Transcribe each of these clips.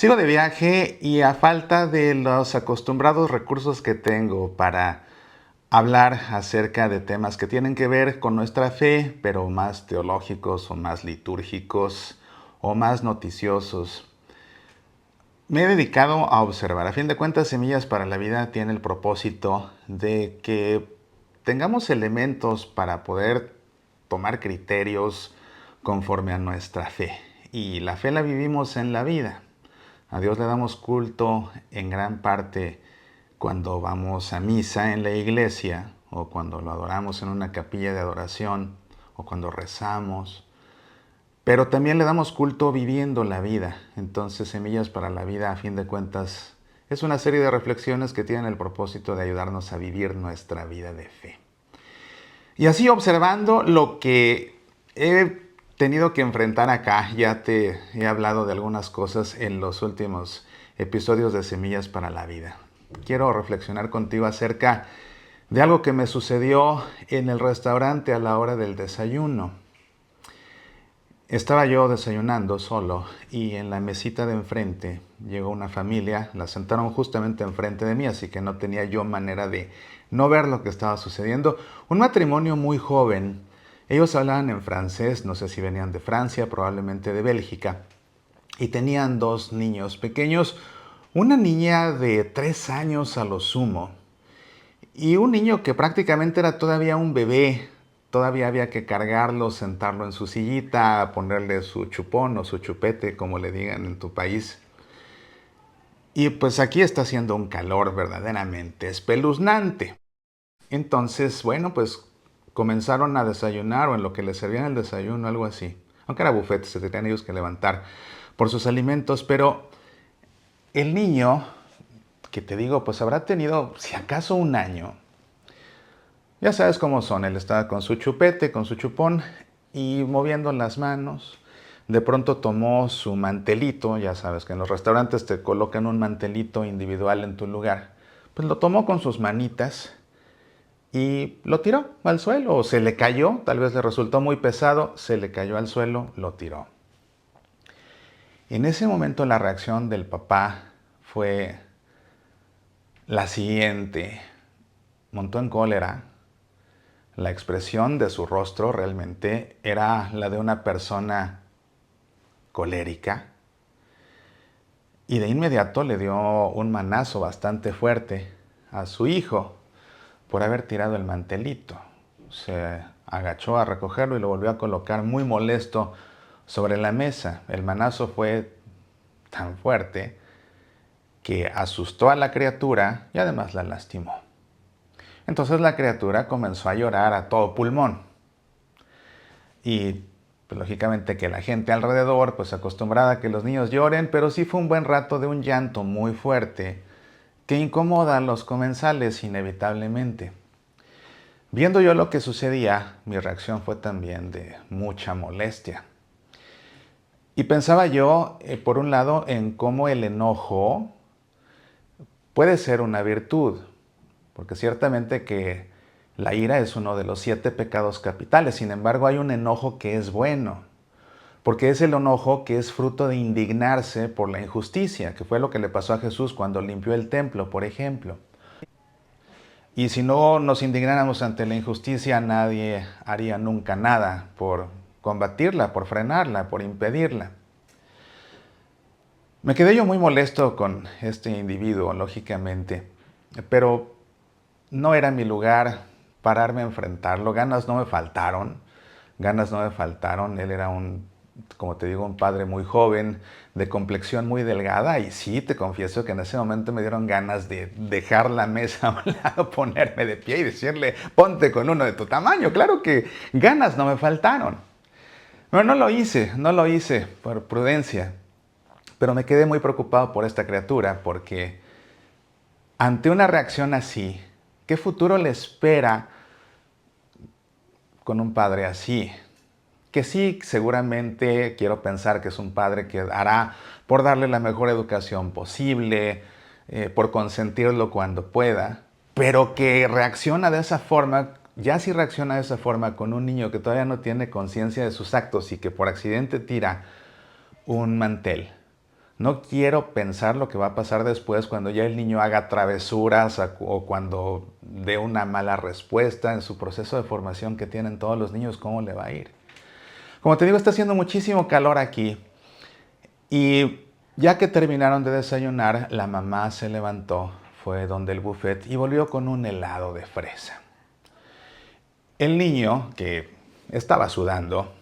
Sigo de viaje y a falta de los acostumbrados recursos que tengo para hablar acerca de temas que tienen que ver con nuestra fe, pero más teológicos o más litúrgicos o más noticiosos, me he dedicado a observar. A fin de cuentas, Semillas para la Vida tiene el propósito de que tengamos elementos para poder tomar criterios conforme a nuestra fe. Y la fe la vivimos en la vida. A Dios le damos culto en gran parte cuando vamos a misa en la iglesia o cuando lo adoramos en una capilla de adoración o cuando rezamos. Pero también le damos culto viviendo la vida. Entonces, Semillas para la Vida, a fin de cuentas, es una serie de reflexiones que tienen el propósito de ayudarnos a vivir nuestra vida de fe. Y así observando lo que he tenido que enfrentar acá, ya te he hablado de algunas cosas en los últimos episodios de Semillas para la Vida. Quiero reflexionar contigo acerca de algo que me sucedió en el restaurante a la hora del desayuno. Estaba yo desayunando solo y en la mesita de enfrente llegó una familia, la sentaron justamente enfrente de mí, así que no tenía yo manera de no ver lo que estaba sucediendo. Un matrimonio muy joven, ellos hablaban en francés, no sé si venían de Francia, probablemente de Bélgica, y tenían dos niños pequeños, una niña de 3 años a lo sumo, y un niño que prácticamente era todavía un bebé. Todavía había que cargarlo, sentarlo en su sillita, ponerle su chupón o su chupete, como le digan en tu país. Y pues aquí está haciendo un calor verdaderamente espeluznante. Entonces, bueno, pues comenzaron a desayunar o en lo que les servían el desayuno, algo así. Aunque era buffet, se tenían ellos que levantar por sus alimentos, pero el niño, que te digo, pues habrá tenido, si acaso, un año. Ya sabes cómo son, él estaba con su chupete, con su chupón y moviendo las manos. De pronto tomó su mantelito, ya sabes que en los restaurantes te colocan un mantelito individual en tu lugar. Pues lo tomó con sus manitas y lo tiró al suelo, o se le cayó, tal vez le resultó muy pesado, se le cayó al suelo, lo tiró. En ese momento la reacción del papá fue la siguiente. Montó en cólera. La expresión de su rostro realmente era la de una persona colérica y de inmediato le dio un manazo bastante fuerte a su hijo por haber tirado el mantelito. Se agachó a recogerlo y lo volvió a colocar muy molesto sobre la mesa. El manazo fue tan fuerte que asustó a la criatura y además la lastimó. Entonces la criatura comenzó a llorar a todo pulmón. Y pues, lógicamente que la gente alrededor, pues acostumbrada a que los niños lloren, pero sí fue un buen rato de un llanto muy fuerte que incomoda a los comensales inevitablemente. Viendo yo lo que sucedía, mi reacción fue también de mucha molestia. Y pensaba yo, por un lado, en cómo el enojo puede ser una virtud, porque ciertamente que la ira es uno de los 7 pecados capitales. Sin embargo, hay un enojo que es bueno, porque es el enojo que es fruto de indignarse por la injusticia, que fue lo que le pasó a Jesús cuando limpió el templo, por ejemplo. Y si no nos indignáramos ante la injusticia, nadie haría nunca nada por combatirla, por frenarla, por impedirla. Me quedé yo muy molesto con este individuo, lógicamente, pero no era mi lugar pararme a enfrentarlo. Ganas no me faltaron. Él era como te digo, un padre muy joven, de complexión muy delgada. Y sí, te confieso que en ese momento me dieron ganas de dejar la mesa a un lado, ponerme de pie y decirle, ponte con uno de tu tamaño. Claro que ganas no me faltaron. Pero no lo hice por prudencia. Pero me quedé muy preocupado por esta criatura porque ante una reacción así, ¿qué futuro le espera con un padre así? Que sí, seguramente quiero pensar que es un padre que hará por darle la mejor educación posible, por consentirlo cuando pueda, pero que reacciona de esa forma, ya si reacciona de esa forma con un niño que todavía no tiene conciencia de sus actos y que por accidente tira un mantel. No quiero pensar lo que va a pasar después cuando ya el niño haga travesuras o cuando dé una mala respuesta en su proceso de formación que tienen todos los niños, ¿cómo le va a ir? Como te digo, está haciendo muchísimo calor aquí y ya que terminaron de desayunar, la mamá se levantó, fue donde el buffet y volvió con un helado de fresa. El niño, que estaba sudando,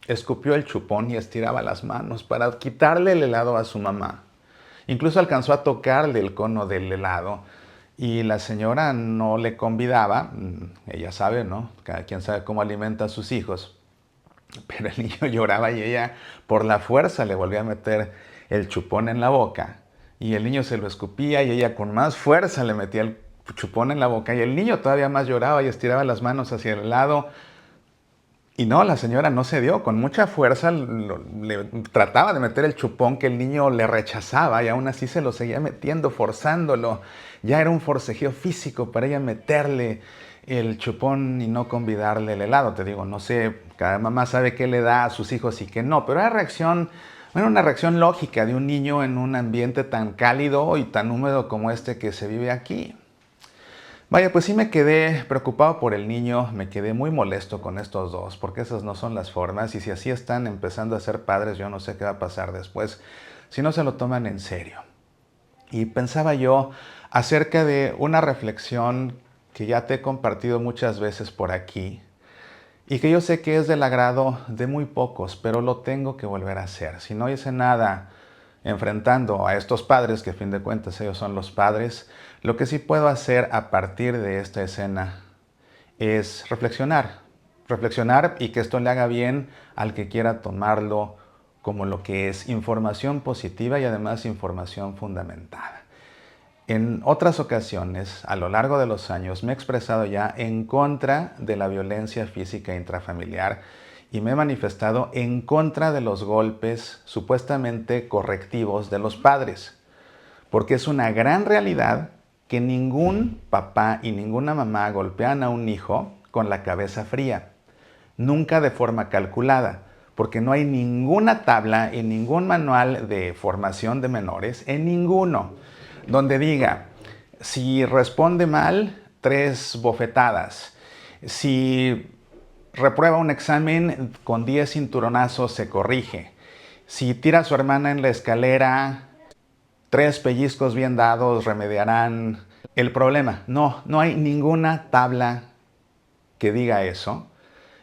escupió el chupón y estiraba las manos para quitarle el helado a su mamá. Incluso alcanzó a tocarle el cono del helado y la señora no le convidaba, ella sabe, ¿no? Cada quien sabe cómo alimenta a sus hijos. Pero el niño lloraba y ella por la fuerza le volvía a meter el chupón en la boca. Y el niño se lo escupía y ella con más fuerza le metía el chupón en la boca. Y el niño todavía más lloraba y estiraba las manos hacia el lado. Y no, la señora no se dio. Con mucha fuerza le trataba de meter el chupón que el niño le rechazaba y aún así se lo seguía metiendo, forzándolo. Ya era un forcejeo físico para ella meterle el chupón y no convidarle el helado. Te digo, no sé, cada mamá sabe qué le da a sus hijos y qué no, pero era una reacción lógica de un niño en un ambiente tan cálido y tan húmedo como este que se vive aquí. Vaya, pues sí me quedé preocupado por el niño, me quedé muy molesto con estos dos, porque esas no son las formas, y si así están empezando a ser padres, yo no sé qué va a pasar después, si no se lo toman en serio. Y pensaba yo acerca de una reflexión que ya te he compartido muchas veces por aquí, y que yo sé que es del agrado de muy pocos, pero lo tengo que volver a hacer. Si no hice nada enfrentando a estos padres, que a fin de cuentas ellos son los padres, lo que sí puedo hacer a partir de esta escena es reflexionar. Reflexionar y que esto le haga bien al que quiera tomarlo como lo que es información positiva y además información fundamentada. En otras ocasiones, a lo largo de los años, me he expresado ya en contra de la violencia física intrafamiliar y me he manifestado en contra de los golpes supuestamente correctivos de los padres, porque es una gran realidad que ningún papá y ninguna mamá golpean a un hijo con la cabeza fría, nunca de forma calculada, porque no hay ninguna tabla en ningún manual de formación de menores, en ninguno, donde diga, si responde mal, 3 bofetadas. Si reprueba un examen, con 10 cinturonazos se corrige. Si tira a su hermana en la escalera, 3 pellizcos bien dados remediarán el problema. No, no hay ninguna tabla que diga eso.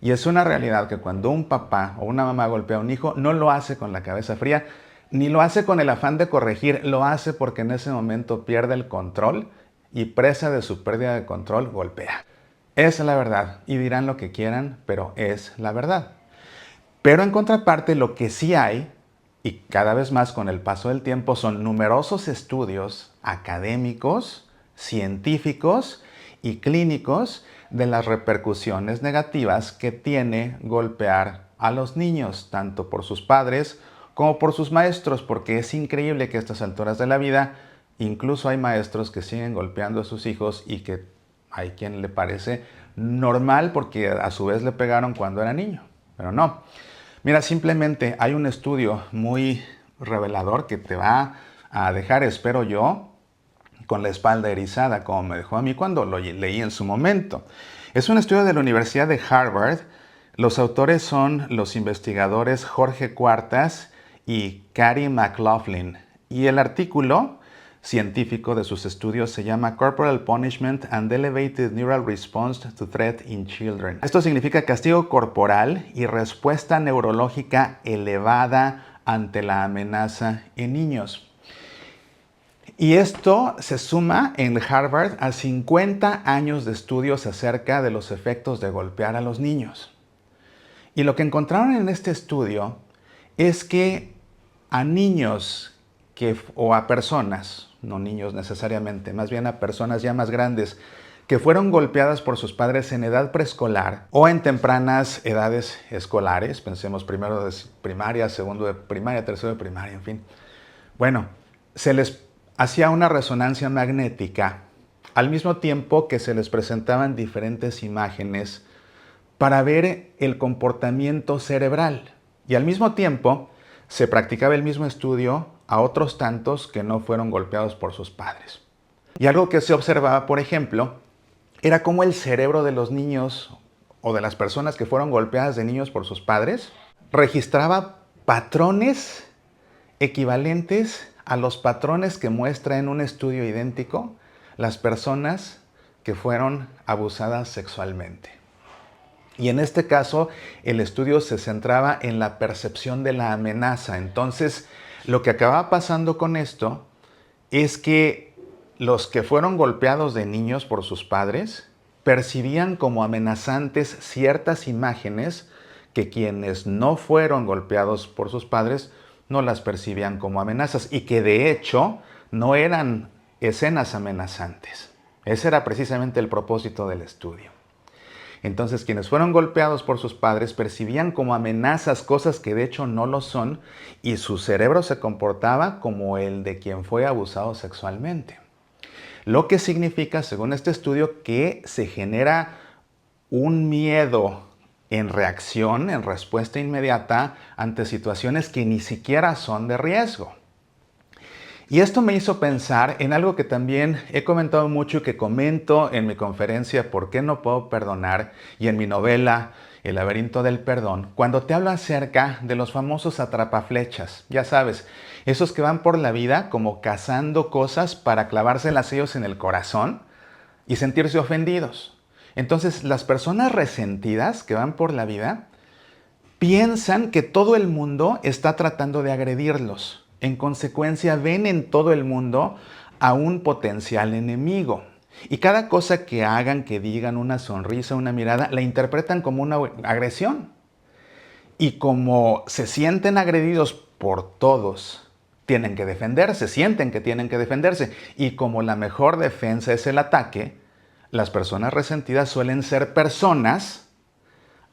Y es una realidad que cuando un papá o una mamá golpea a un hijo, no lo hace con la cabeza fría, ni lo hace con el afán de corregir, lo hace porque en ese momento pierde el control y presa de su pérdida de control golpea. Es la verdad y dirán lo que quieran, pero es la verdad. Pero en contraparte, lo que sí hay, y cada vez más con el paso del tiempo, son numerosos estudios académicos, científicos y clínicos de las repercusiones negativas que tiene golpear a los niños, tanto por sus padres como por sus maestros, porque es increíble que a estas alturas de la vida incluso hay maestros que siguen golpeando a sus hijos y que hay quien le parece normal porque a su vez le pegaron cuando era niño, pero no. Mira, simplemente hay un estudio muy revelador que te va a dejar, espero yo, con la espalda erizada, como me dejó a mí cuando lo leí en su momento. Es un estudio de la Universidad de Harvard. Los autores son los investigadores Jorge Cuartas y Cary McLaughlin. Y el artículo científico de sus estudios se llama Corporal Punishment and Elevated Neural Response to Threat in Children. Esto significa castigo corporal y respuesta neurológica elevada ante la amenaza en niños. Y esto se suma en Harvard a 50 años de estudios acerca de los efectos de golpear a los niños. Y lo que encontraron en este estudio es que a niños o a personas, no niños necesariamente, más bien a personas ya más grandes, que fueron golpeadas por sus padres en edad preescolar o en tempranas edades escolares, pensemos primero de primaria, segundo de primaria, tercero de primaria, en fin. Bueno, se les hacía una resonancia magnética al mismo tiempo que se les presentaban diferentes imágenes para ver el comportamiento cerebral. Y al mismo tiempo se practicaba el mismo estudio a otros tantos que no fueron golpeados por sus padres. Y algo que se observaba, por ejemplo, era cómo el cerebro de los niños o de las personas que fueron golpeadas de niños por sus padres registraba patrones equivalentes a los patrones que muestra en un estudio idéntico las personas que fueron abusadas sexualmente. Y en este caso, el estudio se centraba en la percepción de la amenaza. Entonces, lo que acababa pasando con esto es que los que fueron golpeados de niños por sus padres percibían como amenazantes ciertas imágenes que quienes no fueron golpeados por sus padres no las percibían como amenazas y que de hecho no eran escenas amenazantes. Ese era precisamente el propósito del estudio. Entonces, quienes fueron golpeados por sus padres percibían como amenazas cosas que de hecho no lo son y su cerebro se comportaba como el de quien fue abusado sexualmente. Lo que significa, según este estudio, que se genera un miedo en reacción, en respuesta inmediata ante situaciones que ni siquiera son de riesgo. Y esto me hizo pensar en algo que también he comentado mucho y que comento en mi conferencia ¿Por qué no puedo perdonar? Y en mi novela El laberinto del perdón, cuando te hablo acerca de los famosos atrapaflechas. Ya sabes, esos que van por la vida como cazando cosas para clavárselas ellos en el corazón y sentirse ofendidos. Entonces, las personas resentidas que van por la vida piensan que todo el mundo está tratando de agredirlos. En consecuencia, ven en todo el mundo a un potencial enemigo. Y cada cosa que hagan, que digan, una sonrisa, una mirada, la interpretan como una agresión. Y como se sienten agredidos por todos, tienen que defenderse, sienten que tienen que defenderse. Y como la mejor defensa es el ataque, las personas resentidas suelen ser personas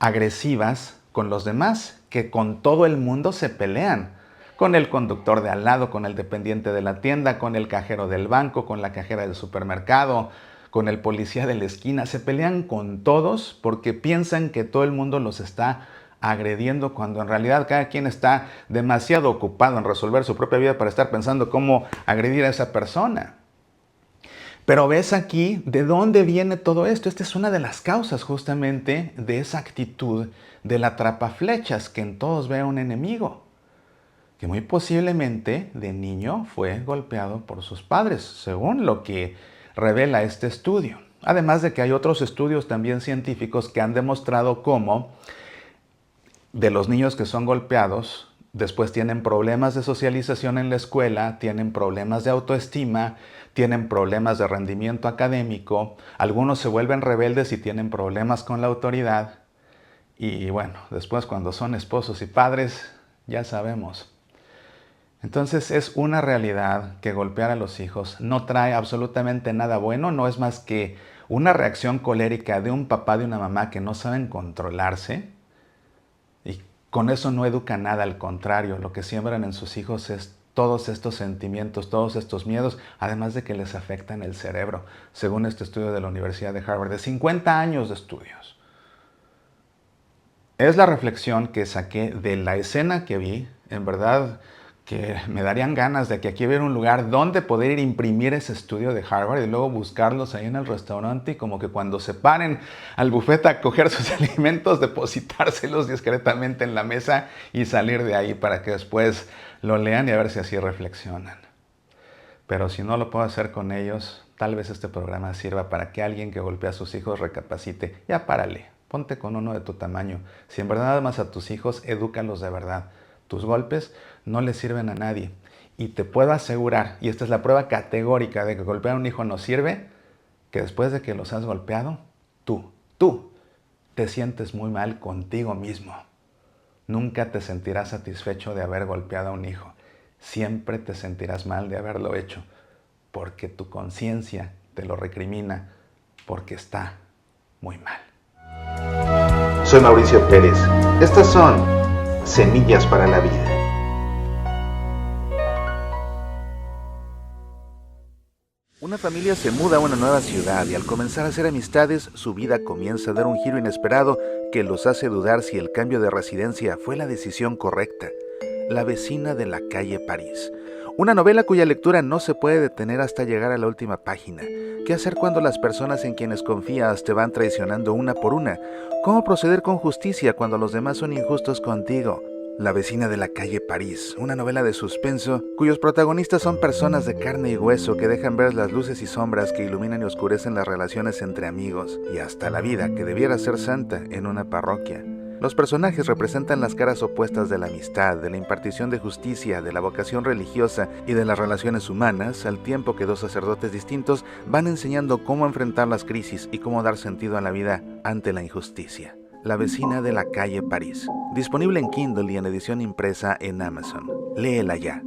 agresivas con los demás, que con todo el mundo se pelean. Con el conductor de al lado, con el dependiente de la tienda, con el cajero del banco, con la cajera del supermercado, con el policía de la esquina. Se pelean con todos porque piensan que todo el mundo los está agrediendo, cuando en realidad cada quien está demasiado ocupado en resolver su propia vida para estar pensando cómo agredir a esa persona. Pero ves aquí de dónde viene todo esto. Esta es una de las causas justamente de esa actitud del atrapaflechas, que en todos ve un enemigo, que muy posiblemente de niño fue golpeado por sus padres, según lo que revela este estudio. Además de que hay otros estudios también científicos que han demostrado cómo de los niños que son golpeados, después tienen problemas de socialización en la escuela, tienen problemas de autoestima, tienen problemas de rendimiento académico, algunos se vuelven rebeldes y tienen problemas con la autoridad. Y bueno, después cuando son esposos y padres, ya sabemos. Entonces es una realidad que golpear a los hijos no trae absolutamente nada bueno, no es más que una reacción colérica de un papá, de una mamá que no saben controlarse. Y con eso no educa nada, al contrario, lo que siembran en sus hijos es todos estos sentimientos, todos estos miedos, además de que les afectan el cerebro, según este estudio de la Universidad de Harvard, de 50 años de estudios. Es la reflexión que saqué de la escena que vi, en verdad que me darían ganas de que aquí hubiera un lugar donde poder ir a imprimir ese estudio de Harvard y luego buscarlos ahí en el restaurante y como que cuando se paren al buffet a coger sus alimentos, depositárselos discretamente en la mesa y salir de ahí para que después lo lean y a ver si así reflexionan. Pero si no lo puedo hacer con ellos, tal vez este programa sirva para que alguien que golpea a sus hijos recapacite. Ya párale, ponte con uno de tu tamaño. Si en verdad amas a tus hijos, edúcalos de verdad. Tus golpes no le sirven a nadie. Y te puedo asegurar, y esta es la prueba categórica de que golpear a un hijo no sirve, que después de que los has golpeado, tú te sientes muy mal contigo mismo. Nunca te sentirás satisfecho de haber golpeado a un hijo. Siempre te sentirás mal de haberlo hecho, porque tu conciencia te lo recrimina, porque está muy mal. Soy Mauricio Pérez. Estas son Semillas para la Vida. Una familia se muda a una nueva ciudad y al comenzar a hacer amistades, su vida comienza a dar un giro inesperado que los hace dudar si el cambio de residencia fue la decisión correcta. La vecina de la calle París. Una novela cuya lectura no se puede detener hasta llegar a la última página. ¿Qué hacer cuando las personas en quienes confías te van traicionando una por una? ¿Cómo proceder con justicia cuando los demás son injustos contigo? La vecina de la calle París, una novela de suspenso cuyos protagonistas son personas de carne y hueso que dejan ver las luces y sombras que iluminan y oscurecen las relaciones entre amigos y hasta la vida que debiera ser santa en una parroquia. Los personajes representan las caras opuestas de la amistad, de la impartición de justicia, de la vocación religiosa y de las relaciones humanas, al tiempo que dos sacerdotes distintos van enseñando cómo enfrentar las crisis y cómo dar sentido a la vida ante la injusticia. La vecina de la calle París. Disponible en Kindle y en edición impresa en Amazon. Léela ya.